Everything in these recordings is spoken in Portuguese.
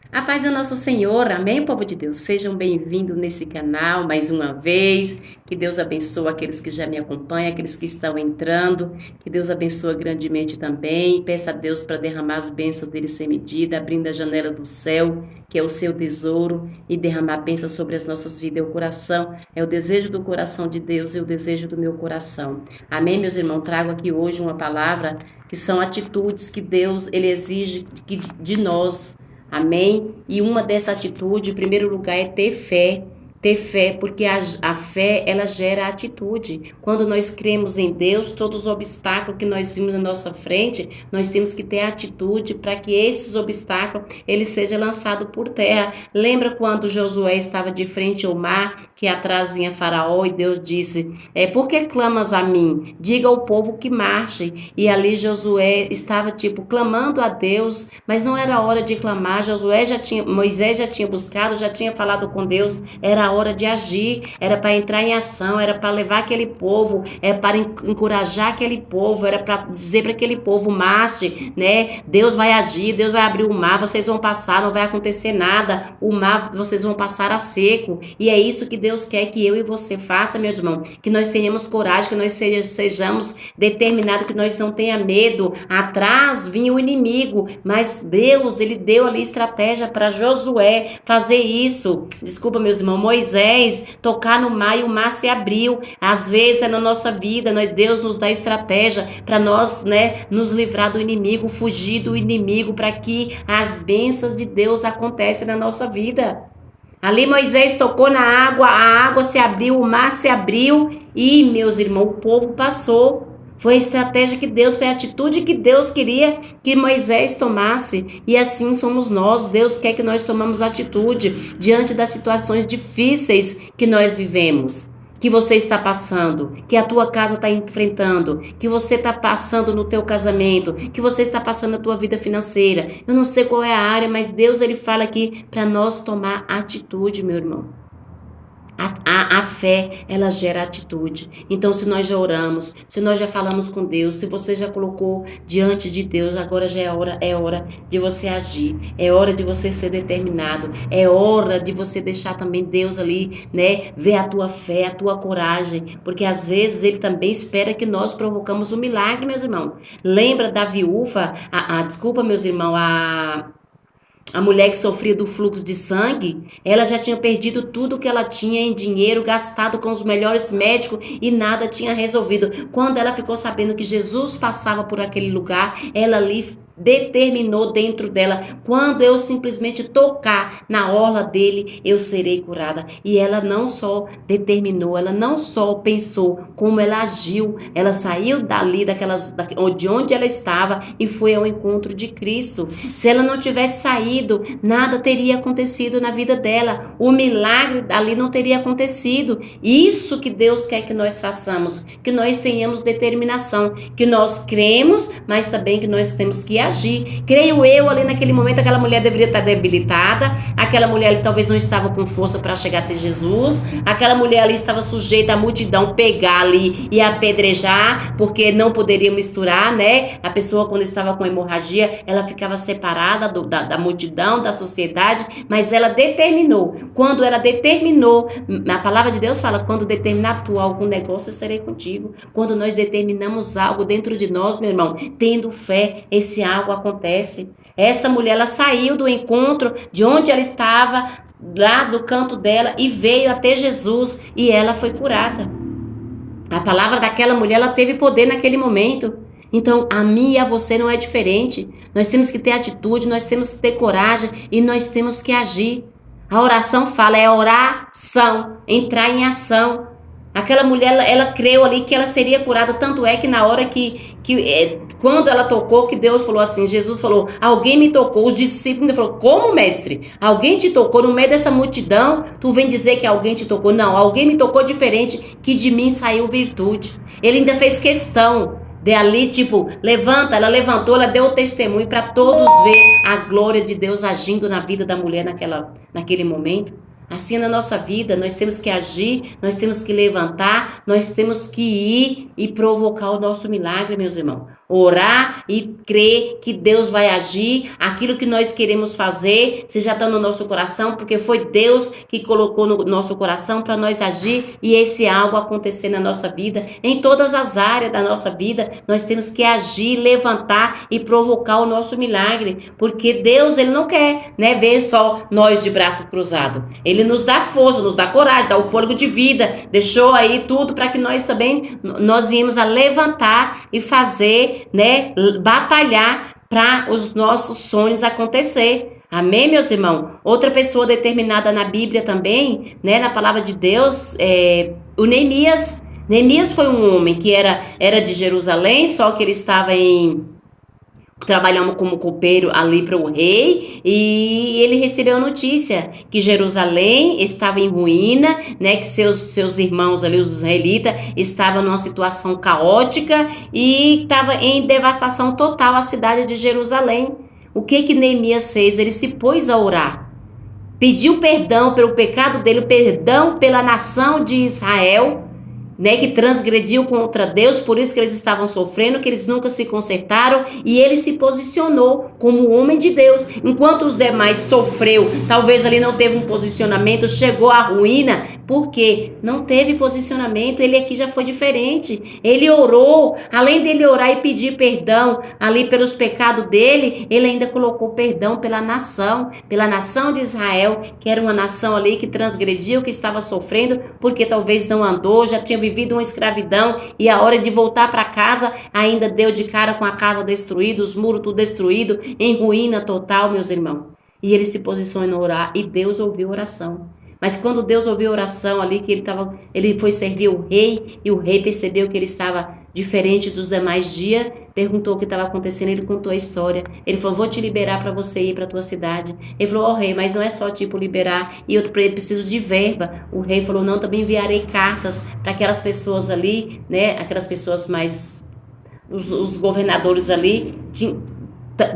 A paz do nosso Senhor, amém, povo de Deus? Sejam bem-vindos nesse canal mais uma vez. Que Deus abençoe aqueles que já me acompanham, aqueles que estão entrando. Que Deus abençoe grandemente também. Peça a Deus para derramar as bênçãos dele sem medida, abrindo a janela do céu, que é o seu tesouro, e derramar bênçãos sobre as nossas vidas. O coração é o desejo do coração de Deus e o desejo do meu coração. Amém, meus irmãos? Trago aqui hoje uma palavra que são atitudes que Deus ele exige de nós. Amém? E uma dessa atitude, em primeiro lugar, é ter fé. Ter fé, porque a fé, ela gera atitude. Quando nós cremos em Deus, todos os obstáculos que nós vimos na nossa frente, nós temos que ter atitude para que esses obstáculos, ele seja lançado por terra. Lembra quando Josué estava de frente ao mar, que atrás vinha Faraó, e Deus disse, por que clamas a mim? Diga ao povo que marche. E ali Josué estava, clamando a Deus, mas não era hora de clamar. Moisés já tinha buscado, já tinha falado com Deus, era a hora de agir, era para entrar em ação, era para levar aquele povo, para encorajar aquele povo, era para dizer para aquele povo, marche, né? Deus vai agir, Deus vai abrir o mar, vocês vão passar, não vai acontecer nada, o mar vocês vão passar a seco. E é isso que Deus quer que eu e você faça, meu irmão, que nós tenhamos coragem, que nós sejamos determinados, que nós não tenha medo. Atrás vinha o inimigo, mas Deus, ele deu ali estratégia para Josué fazer isso. Desculpa, meus irmãos, Moisés tocar no mar e o mar se abriu. Às vezes é na nossa vida, Deus nos dá estratégia para nós, nos livrar do inimigo, fugir do inimigo, para que as bênçãos de Deus acontecem na nossa vida. Ali Moisés tocou na água, a água se abriu, o mar se abriu e, meus irmãos, o povo passou. Foi a estratégia que Deus, foi a atitude que Deus queria que Moisés tomasse. E assim somos nós. Deus quer que nós tomamos atitude diante das situações difíceis que nós vivemos, que você está passando, que a tua casa está enfrentando, que você está passando no teu casamento, que você está passando na tua vida financeira. Eu não sei qual é a área, mas Deus ele fala aqui para nós tomar atitude, meu irmão. A fé, ela gera atitude. Então, se nós já oramos, se nós já falamos com Deus, se você já colocou diante de Deus, agora já é hora de você agir. É hora de você ser determinado. É hora de você deixar também Deus ali, ver a tua fé, a tua coragem. Porque às vezes Ele também espera que nós provocamos um milagre, meus irmãos. Lembra da viúva? Desculpa, meus irmãos, a mulher que sofria do fluxo de sangue, ela já tinha perdido tudo que ela tinha em dinheiro, gastado com os melhores médicos e nada tinha resolvido. Quando ela ficou sabendo que Jesus passava por aquele lugar, ela ali determinou dentro dela, quando eu simplesmente tocar na orla dele, eu serei curada. E ela não só determinou, ela não só pensou, como ela agiu. Ela saiu dali, de onde ela estava e foi ao encontro de Cristo. Se ela não tivesse saído, nada teria acontecido na vida dela. O milagre ali não teria acontecido. Isso que Deus quer que nós façamos, que nós tenhamos determinação, que nós cremos, mas também que nós temos que agir. Creio eu, ali naquele momento, aquela mulher deveria estar debilitada, aquela mulher ali talvez não estava com força para chegar até Jesus, aquela mulher ali estava sujeita à multidão pegar ali e apedrejar, porque não poderia misturar, A pessoa, quando estava com hemorragia, ela ficava separada da multidão, da sociedade, mas ela determinou. Quando ela determinou, a palavra de Deus fala, quando determinar tu algum negócio, eu serei contigo. Quando nós determinamos algo dentro de nós, meu irmão, tendo fé, esse algo acontece. Essa mulher, ela saiu do encontro de onde ela estava, lá do canto dela, e veio até Jesus, e ela foi curada. A palavra daquela mulher, ela teve poder naquele momento. Então, a mim e a você não é diferente. Nós temos que ter atitude, nós temos que ter coragem e nós temos que agir. A oração fala, é oração, entrar em ação. Aquela mulher, ela creu ali que ela seria curada, tanto é que na hora quando ela tocou, que Deus falou assim, Jesus falou, alguém me tocou, os discípulos falaram, como mestre? Alguém te tocou no meio dessa multidão? Tu vem dizer que alguém te tocou? Não, alguém me tocou diferente, que de mim saiu virtude. Ele ainda fez questão de ali, levanta, ela levantou, ela deu o testemunho para todos ver a glória de Deus agindo na vida da mulher naquele momento. Assim na nossa vida, nós temos que agir, nós temos que levantar, nós temos que ir e provocar o nosso milagre, meus irmãos. orar e crer que Deus vai agir, aquilo que nós queremos fazer, se já está no nosso coração, porque foi Deus que colocou no nosso coração para nós agir e esse algo acontecer na nossa vida, em todas as áreas da nossa vida, nós temos que agir, levantar e provocar o nosso milagre, porque Deus, ele não quer, né, ver só nós de braço cruzado. Ele nos dá força, nos dá coragem, dá o fôlego de vida, deixou aí tudo para que nós também, nós íamos a levantar e fazer, né, batalhar para os nossos sonhos acontecer. Amém, meus irmãos? Outra pessoa determinada na Bíblia também, né, na palavra de Deus, o Neemias. Neemias foi um homem que era de Jerusalém, só que ele estava trabalhando como copeiro ali para o rei, e ele recebeu a notícia que Jerusalém estava em ruína, né, que seus irmãos ali, os israelitas, estavam numa situação caótica e estava em devastação total a cidade de Jerusalém. O que Neemias fez? Ele se pôs a orar, pediu perdão pelo pecado dele, perdão pela nação de Israel, né, que transgrediu contra Deus, por isso que eles estavam sofrendo, que eles nunca se consertaram, e ele se posicionou como homem de Deus, enquanto os demais sofreu, talvez ali não teve um posicionamento, chegou à ruína, porque não teve posicionamento. Ele aqui já foi diferente, ele orou, além dele orar e pedir perdão ali pelos pecados dele, ele ainda colocou perdão pela nação de Israel, que era uma nação ali que transgrediu, que estava sofrendo, porque talvez não andou, já tinha vivido uma escravidão, e a hora de voltar para casa, ainda deu de cara com a casa destruída, os muros tudo destruído, em ruína total, meus irmãos. E ele se posicionou a orar, e Deus ouviu a oração. Mas quando Deus ouviu a oração ali, que ele foi servir o rei, e o rei percebeu que ele estava diferente dos demais dias, perguntou o que estava acontecendo, ele contou a história. Ele falou, vou te liberar para você ir para a tua cidade. Ele falou, rei, mas não é só tipo liberar, e eu preciso de verba. O rei falou, não, também enviarei cartas para aquelas pessoas ali, né, aquelas pessoas mais, os governadores ali,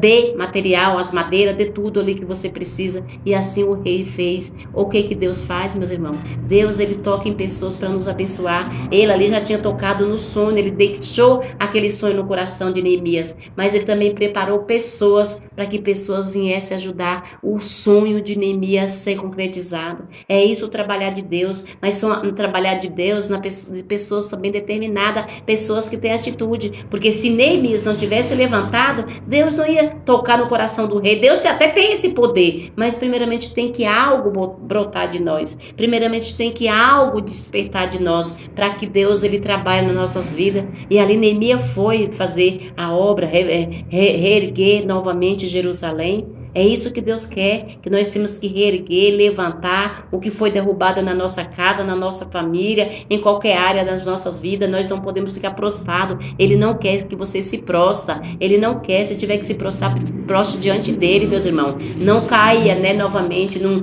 dê material, as madeiras, dê tudo ali que você precisa. E assim o rei fez. O que Deus faz, meus irmãos? Deus, ele toca em pessoas para nos abençoar. Ele ali já tinha tocado no sonho, ele deixou aquele sonho no coração de Neemias, mas ele também preparou pessoas para que pessoas viessem ajudar o sonho de Neemias ser concretizado. É isso o trabalhar de Deus, mas são trabalhar de Deus de pessoas também determinadas, pessoas que têm atitude, porque se Neemias não tivesse levantado, Deus não ia tocar no coração do rei. Deus até tem esse poder, mas primeiramente tem que algo brotar de nós. Primeiramente tem que algo despertar de nós, para que Deus, ele trabalhe nas nossas vidas. E ali Neemias foi fazer a obra, reerguer novamente Jerusalém. É isso que Deus quer, que nós temos que reerguer, levantar o que foi derrubado na nossa casa, na nossa família, em qualquer área das nossas vidas. Nós não podemos ficar prostrados. Ele não quer que você se prostra. Ele não quer, se tiver que se prostrar, prostre diante dele, meus irmãos. Não caia, né, novamente num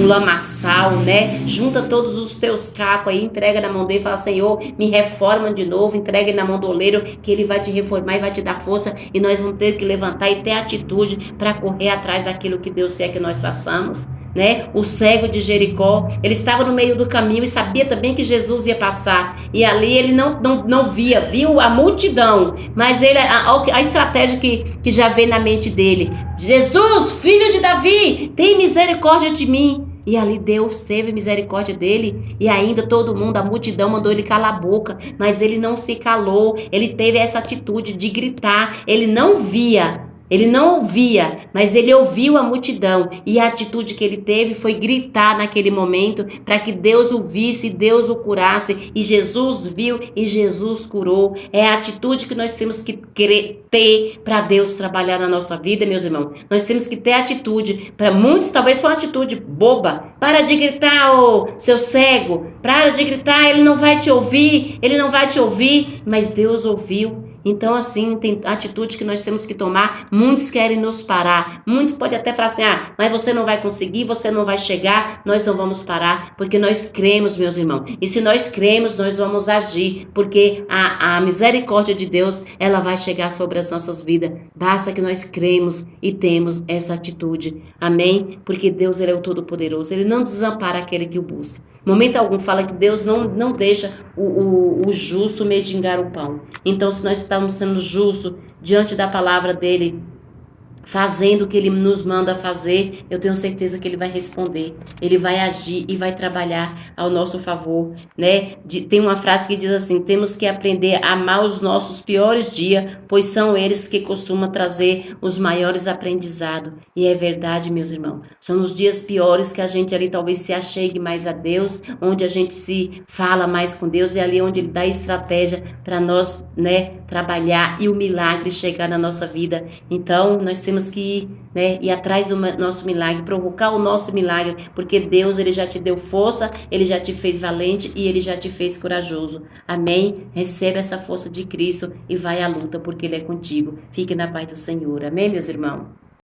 lamaçal, né? Junta todos os teus cacos aí, entrega na mão dele e fala, Senhor, me reforma de novo, entrega na mão do oleiro, que ele vai te reformar e vai te dar força, e nós vamos ter que levantar e ter atitude para correr atrás daquilo que Deus quer que nós façamos, né? O cego de Jericó, ele estava no meio do caminho e sabia também que Jesus ia passar, e ali ele não viu a multidão, mas ele, a estratégia que já veio na mente dele, Jesus, filho de Davi, tem misericórdia de mim. E ali Deus teve misericórdia dele, e ainda todo mundo, a multidão mandou ele calar a boca, mas ele não se calou, ele teve essa atitude de gritar. Ele não ouvia, mas ele ouviu a multidão, e a atitude que ele teve foi gritar naquele momento, para que Deus o visse, Deus o curasse, e Jesus viu e Jesus curou. É a atitude que nós temos que querer ter para Deus trabalhar na nossa vida, meus irmãos. Nós temos que ter atitude. Para muitos talvez foi uma atitude boba. Para de gritar, ô seu cego, para de gritar, ele não vai te ouvir, mas Deus ouviu. Então, assim, tem atitude que nós temos que tomar. Muitos querem nos parar. Muitos podem até falar assim, mas você não vai conseguir, você não vai chegar. Nós não vamos parar, porque nós cremos, meus irmãos. E se nós cremos, nós vamos agir, porque a misericórdia de Deus, ela vai chegar sobre as nossas vidas. Basta que nós cremos e temos essa atitude. Amém? Porque Deus, ele é o Todo-Poderoso. Ele não desampara aquele que o busca. Momento algum fala que Deus não deixa o justo mendigar o pão. Então, se nós estamos sendo justos diante da palavra dele, fazendo o que ele nos manda fazer, eu tenho certeza que ele vai responder, ele vai agir e vai trabalhar ao nosso favor, né? Tem uma frase que diz assim: temos que aprender a amar os nossos piores dias, pois são eles que costumam trazer os maiores aprendizados. E é verdade, meus irmãos, são nos dias piores que a gente ali talvez se achegue mais a Deus, onde a gente se fala mais com Deus, é ali onde ele dá estratégia para nós, né, trabalhar e o milagre chegar na nossa vida. Então, nós temos que ir, né, ir atrás do nosso milagre, provocar o nosso milagre, porque Deus, ele já te deu força, ele já te fez valente e ele já te fez corajoso. Amém? Recebe essa força de Cristo e vai à luta, porque ele é contigo. Fique na paz do Senhor. Amém, meus irmãos?